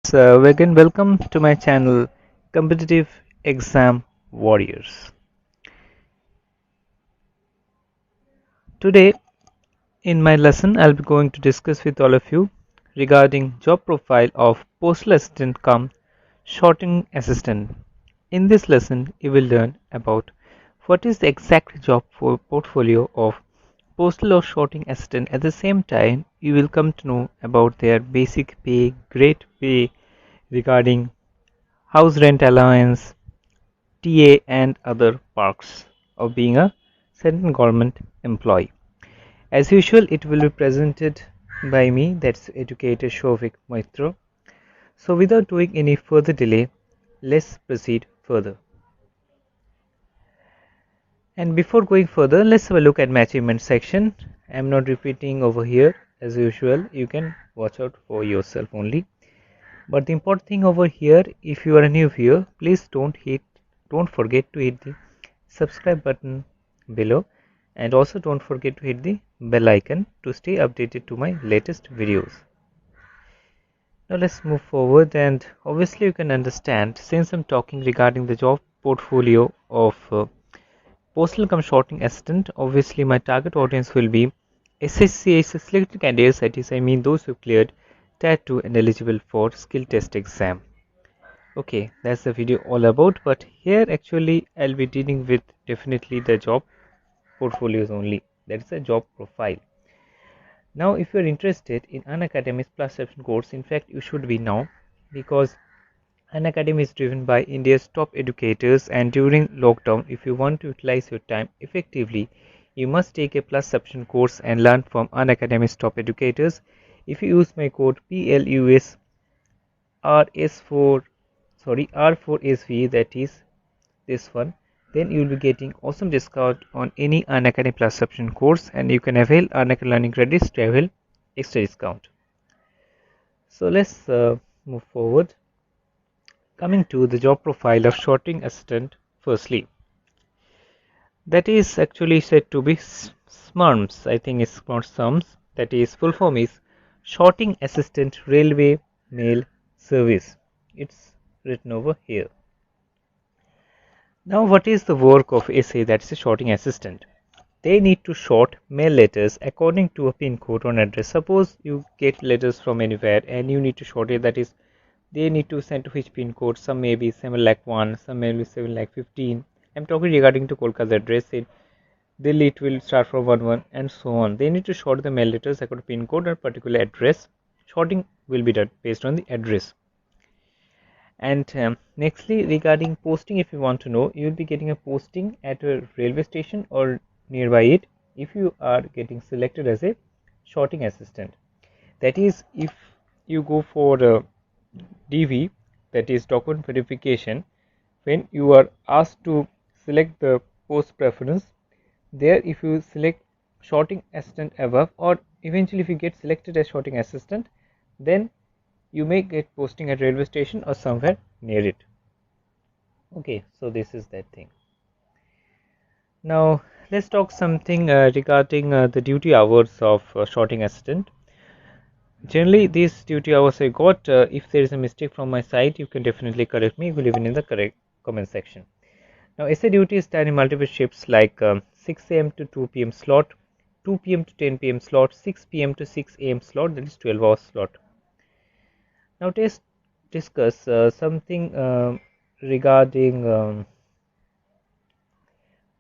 friends, again welcome to my channel Competitive Exam Warriors. Today in my lesson I'll be going to discuss with all of you regarding job profile of Postal Assistant cum Sorting Assistant. In this lesson you will learn about what is the exact job portfolio of Postal or Sorting Assistant. At the same time you will come to know about their basic pay, grade pay, regarding house rent allowance, TA and other perks of being a central government employee. As usual, it will be presented by me, that's educator Shovik Maitro. So without doing any further delay, let's proceed further. And before going further, let's have a look at my achievement section. I'm not repeating over here as usual, you can watch out for yourself only. But the important thing over here, if you are new here, please don't forget to hit the subscribe button below, and also don't forget to hit the bell icon to stay updated to my latest videos. Now let's move forward, and obviously you can understand, since I'm talking regarding the job portfolio of Postal Sorting Assistant, obviously my target audience will be SSCI selected candidates, that is, I mean those who cleared Tier 2 and eligible for skill test exam. Okay, that's the video all about, but here actually I'll be dealing with definitely the job portfolios only, that is a job profile. Now if you're interested in Unacademy's plus subscription course, in fact you should be now, because Unacademy is driven by India's top educators, and during lockdown if you want to utilize your time effectively, you must take a plus subscription course and learn from Unacademy's top educators. If you use my code PLUS R4SV, that is this one, then you will be getting awesome discount on any Unacademy plus subscription course, and you can avail Unacademy learning credits to avail extra discount. So let's move forward. Coming to the job profile of sorting assistant, firstly, that is actually said to be SMARMS. I think it's not SMARMS, that is full form is Sorting Assistant Railway Mail Service. It's written over here. Now what is the work of SA, that's a sorting assistant? They need to sort mail letters according to a pin code or address. Suppose you get letters from anywhere and you need to sort it, that is, they need to send to which pin code. Some may be 701, some may be 715. I'm talking regarding to Kolkata address. In Delhi it will start from 11 and so on. They need to sort the mail letters according to pin code or particular address. Sorting will be done based on the address. And nextly, regarding posting, if you want to know, you will be getting a posting at a railway station or nearby it if you are getting selected as a sorting assistant. That is, if you go for DV, that is document verification, when you are asked to select the post preference, there if you select sorting assistant above, or eventually if you get selected as sorting assistant, then you may get posting at railway station or somewhere near it. Okay, so this is that thing. Now let's talk something regarding the duty hours of sorting assistant. Generally these duty hours I got, if there is a mistake from my side, you can definitely correct me, you will even in the correct comment section. Now SA duty is done in multiple shifts, like 6 AM to 2 PM slot, 2 PM to 10 PM slot, 6 PM to 6 AM slot, that is 12 hours slot. Now let's discuss something regarding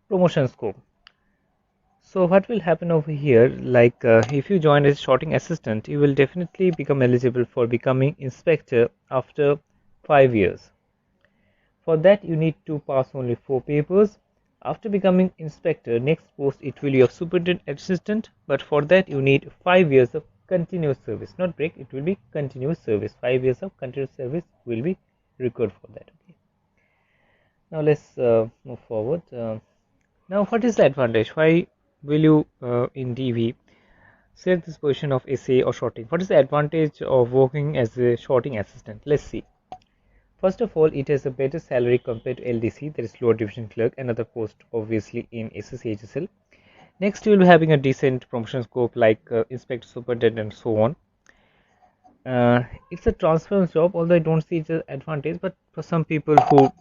promotion scope. So what will happen over here, like if you join as sorting assistant, you will definitely become eligible for becoming inspector after 5 years. For that you need to pass only 4 papers. After becoming inspector, next post it will be of superintendent assistant, but for that you need 5 years of continuous service, not break, it will be continuous service. 5 years of continuous service will be required for that. Okay. Now let's move forward. Now what is the advantage? Why will you in DV select this position of SA or sorting? What is the advantage of working as a sorting assistant? Let's see. First of all, it has a better salary compared to LDC, that is lower division clerk, another post obviously in SSC HSL. Next, you will be having a decent promotion scope like inspector, superintendent and so on. It's a transference job, although I don't see it as advantage, but for some people who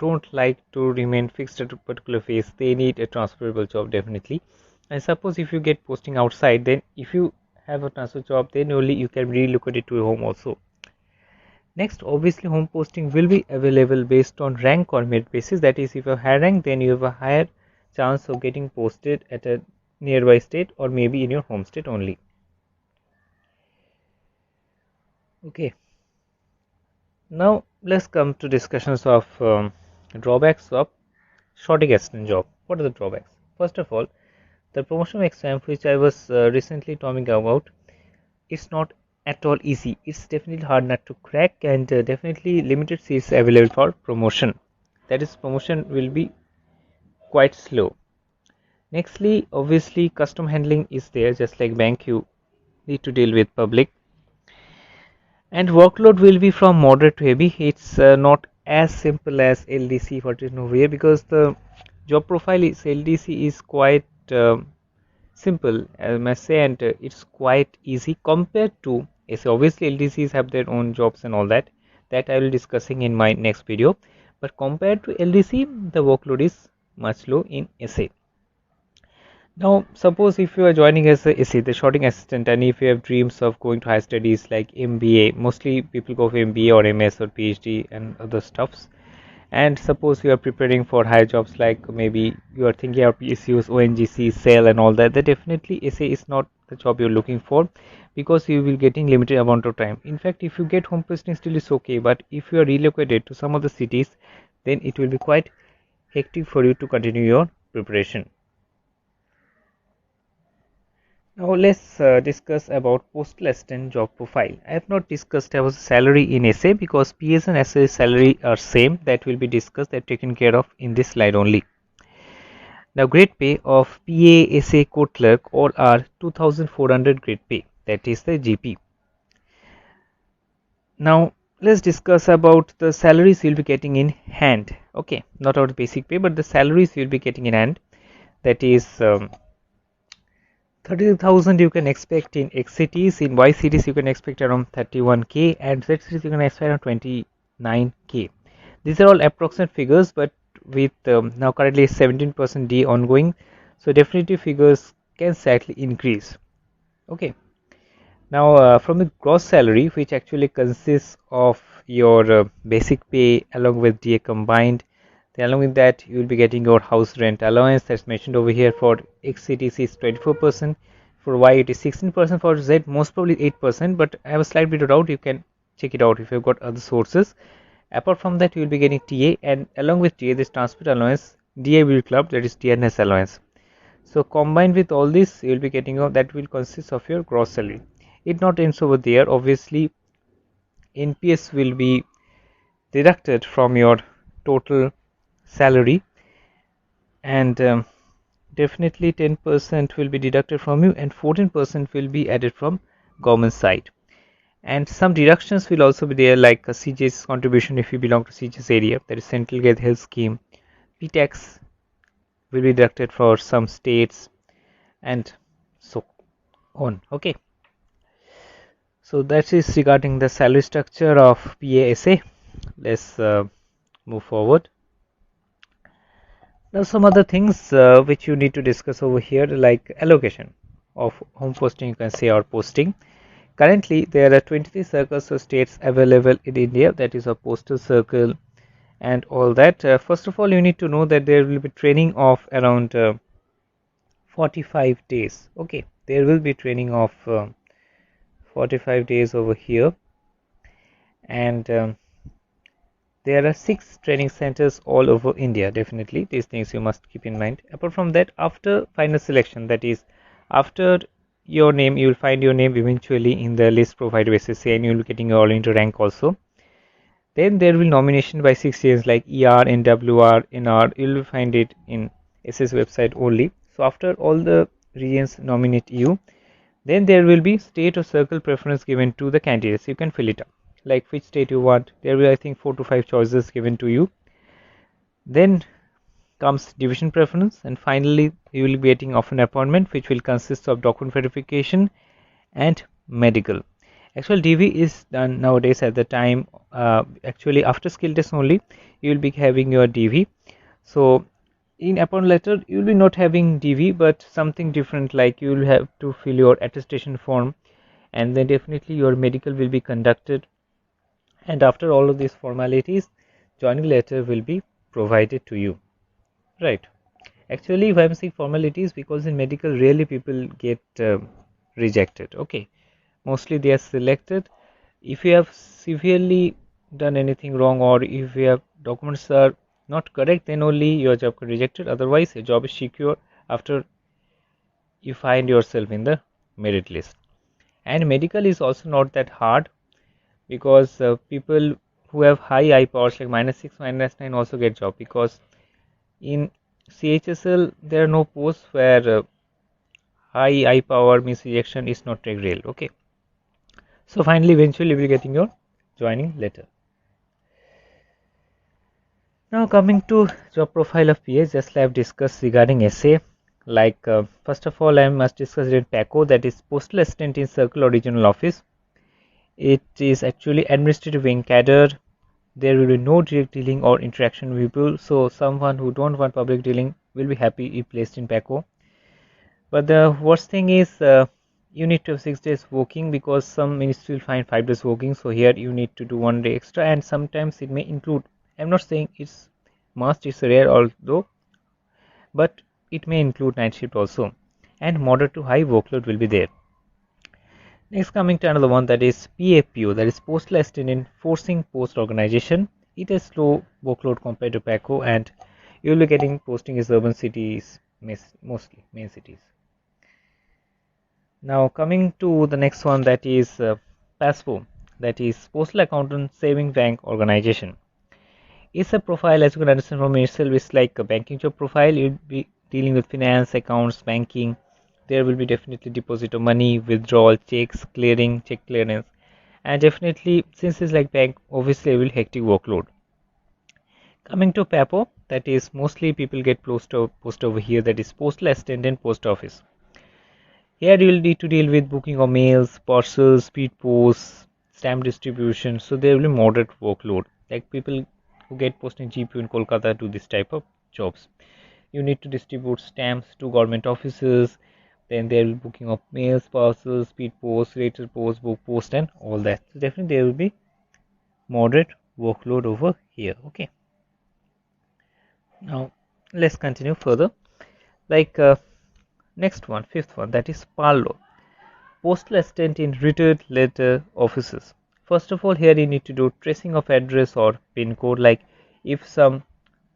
don't like to remain fixed at a particular phase, they need a transferable job definitely. And suppose if you get posting outside, then if you have a transfer job, then only you can relocate it to your home also. Next, obviously home posting will be available based on rank or merit basis. That is, if you have high rank, then you have a higher chance of getting posted at a nearby state or maybe in your home state only. Okay. Now let's come to discussions of drawbacks of sorting assistant job. What are the drawbacks? First of all, the promotion exam which I was recently talking about, it's not at all easy. It's definitely hard not to crack, and definitely limited seats available for promotion. That is, promotion will be quite slow. Nextly, obviously custom handling is there, just like bank you need to deal with public, and workload will be from moderate to heavy. It's not as simple as LDC what is nowhere, because the job profile is LDC is quite simple, I must say, and it's quite easy compared to SA. Obviously LDCs have their own jobs and all that I will be discussing in my next video, but compared to LDC the workload is much low in SA. Now, suppose if you are joining as a SE, the sorting assistant, and if you have dreams of going to higher studies like MBA, mostly people go for MBA or MS or PhD and other stuffs. And suppose you are preparing for higher jobs, like maybe you are thinking of PSUs, ONGC, SAIL and all that, then definitely SA is not the job you're looking for, because you will getting limited amount of time. In fact, if you get home posting still is okay, but if you are relocated to some of the cities, then it will be quite hectic for you to continue your preparation. Now let's discuss about Postal Assistant job profile. I have not discussed about salary in SA, because PS and SA salary are same. That will be discussed, that taken care of in this slide only. Now grade pay of PA, SA, code clerk all are 2400 grade pay. That is the GP. Now let's discuss about the salaries you'll be getting in hand. Okay, not about basic pay, but the salaries you'll be getting in hand. That is 30,000 you can expect in X cities. In Y cities you can expect around 31k, and Z cities you can expect around 29k. These are all approximate figures, but with now currently 17% D ongoing, so definitely figures can slightly increase. Okay. Now from the gross salary, which actually consists of your basic pay along with DA combined, then along with that you will be getting your house rent allowance that's mentioned over here. For X cities is 24%, for Y it is 16%, for Z most probably 8%, but I have a slight bit of doubt. You can check it out if you've got other sources. Apart from that, you will be getting TA, and along with TA this transport allowance, DA will club, that is TNS allowance. So combined with all this, you will be getting that will consist of your gross salary. It not ends over there. Obviously NPS will be deducted from your total salary, and definitely 10% will be deducted from you, and 14% will be added from government side. And some deductions will also be there, like a CJ's contribution if you belong to CJ's area, that is Central Health Scheme. P-tax will be deducted for some states, and so on. Okay, so that is regarding the salary structure of PASA. Let's move forward. Now some other things which you need to discuss over here, like allocation of home posting, you can say, or posting. Currently there are 23 circles or states available in India, that is a postal circle and all that. First of all, you need to know that there will be training of around 45 days. Okay, there will be training of 45 days over here, and there are 6 training centers all over India. Definitely these things you must keep in mind. Apart from that, after final selection, that is after your name, you will find your name eventually in the list provided by SSA, and you will be getting all into rank also. Then there will nomination by 6 years like ER, NWR, NR. You will find it in SS website only. So after all the regions nominate you, then there will be state or circle preference given to the candidates. You can fill it up, like which state you want. There will, I think, 4 to 5 choices given to you. Then comes division preference, and finally you will be getting of an appointment, which will consist of document verification and medical. Actual DV is done nowadays at the time, actually after skill test only you will be having your DV. So in upon letter you will be not having DV, but something different, like you will have to fill your attestation form, and then definitely your medical will be conducted, and after all of these formalities joining letter will be provided to you, right? Actually if I'm saying formalities, because in medical rarely people get rejected, okay, mostly they are selected. If you have severely done anything wrong, or if your documents are not correct, then only your job got rejected. Otherwise your job is secure after you find yourself in the merit list. And medical is also not that hard, because people who have high I powers like -6 -9 also get job, because in CHSL there are no posts where high I power means rejection is not real, okay. So finally eventually you will be getting your joining letter. Now coming to job profile of PA, just like I have discussed regarding essay, like first of all I must discuss in PACO, that is Postal Assistant in Circle or Regional Office. It is actually administrative wing cadre. There will be no direct dealing or interaction with people, so someone who don't want public dealing will be happy if placed in PACO. But the worst thing is you need to have 6 days working, because some ministry will find 5 days working, so here you need to do 1 day extra, and sometimes it may include, I'm not saying it's must, it's rare although, but it may include night shift also, and moderate to high workload will be there. Next, coming to another one, that is PAPO, that is Postal Assistant in Forcing Post Organization. It has low workload compared to PACO, and you will be getting posting in urban cities, mostly main cities. Now coming to the next one, that is PASPO, that is Postal Accountant Saving Bank Organization. It's a profile, as you can understand from itself, it's like a banking job profile. You'll be dealing with finance, accounts, banking. There will be definitely deposit of money, withdrawal, checks, clearing, check clearance, and definitely since it's like bank, obviously a very hectic workload. Coming to PAPO, that is mostly people get post over here, that is Postal Assistant in Post Office. Here you will need to deal with booking of mails, parcels, speed posts, stamp distribution. So there will be moderate workload. Like people who get posted in GPU in Kolkata do this type of jobs. You need to distribute stamps to government offices. Then there will be booking of mails, parcels, speed posts, later post, book post, and all that. So definitely there will be moderate workload over here. Okay. Now let's continue further. Like next one, fifth one, that is PARLO. Postal Assistant in Retired Letter Offices. First of all, here you need to do tracing of address or pin code. Like if some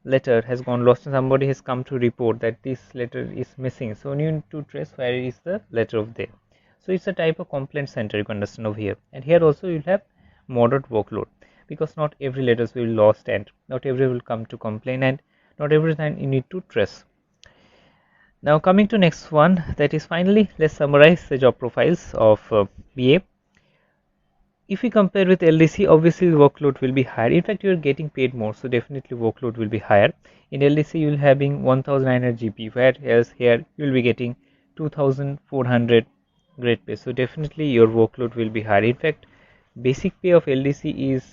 letter has gone lost and somebody has come to report that this letter is missing, so you need to trace where is the letter of there. So it's a type of complaint center, you can understand over here. And here also you'll have moderate workload, because not every letters will be lost, and not every will come to complain, and not every time you need to trace. Now coming to next one, that is finally let's summarize the job profiles of BA. If we compare with LDC, obviously the workload will be higher. In fact, you are getting paid more, so definitely workload will be higher. In LDC, you will having 1900 GP, whereas here you will be getting 2400 grade pay. So definitely your workload will be higher. In fact, basic pay of LDC is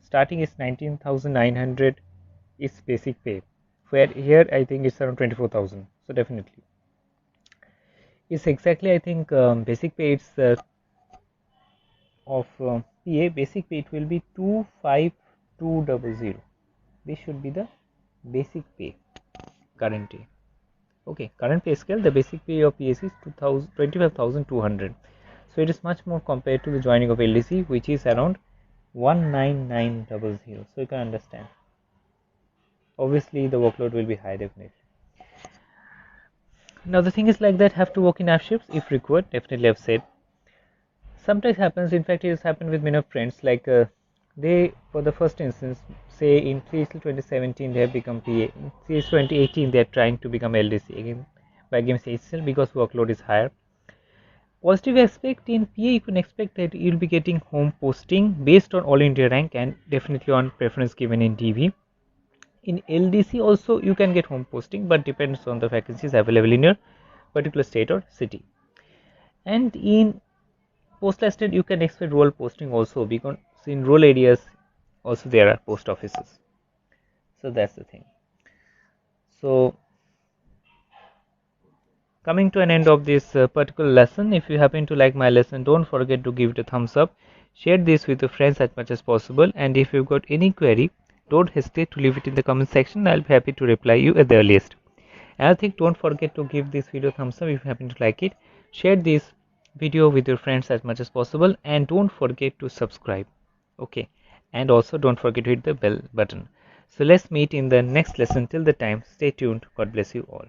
starting is 19,900 is basic pay, where here I think it's around 24,000. So definitely it's exactly, I think basic pay it's of PA basic pay, it will be 25200. This should be the basic pay current pay. Okay, current pay scale, the basic pay of PAC is 25,200. So it is much more compared to the joining of LDC, which is around 19900. So you can understand. Obviously the workload will be high definitely. Now the thing is like that, have to work in half shifts if required, definitely I've said. Sometimes happens, in fact it has happened with many of friends, like they for the first instance, say in CSL 2017 they have become PA, in CSL 2018 they are trying to become LDC again by giving CSL, because workload is higher. Positive aspect, in PA you can expect that you will be getting home posting based on all India rank, and definitely on preference given in DV. In LDC also you can get home posting, but depends on the vacancies available in your particular state or city. And in Postal Assistant, you can expect rural posting also, because in rural areas also there are post offices. So that's the thing. So coming to an end of this particular lesson, if you happen to like my lesson, don't forget to give it a thumbs up, share this with your friends as much as possible, and if you've got any query, don't hesitate to leave it in the comment section. I'll be happy to reply you at the earliest. And I think don't forget to give this video a thumbs up if you happen to like it, share this video with your friends as much as possible, and don't forget to subscribe. Okay, and also don't forget to hit the bell button. So let's meet in the next lesson. Till the time, stay tuned. God bless you all.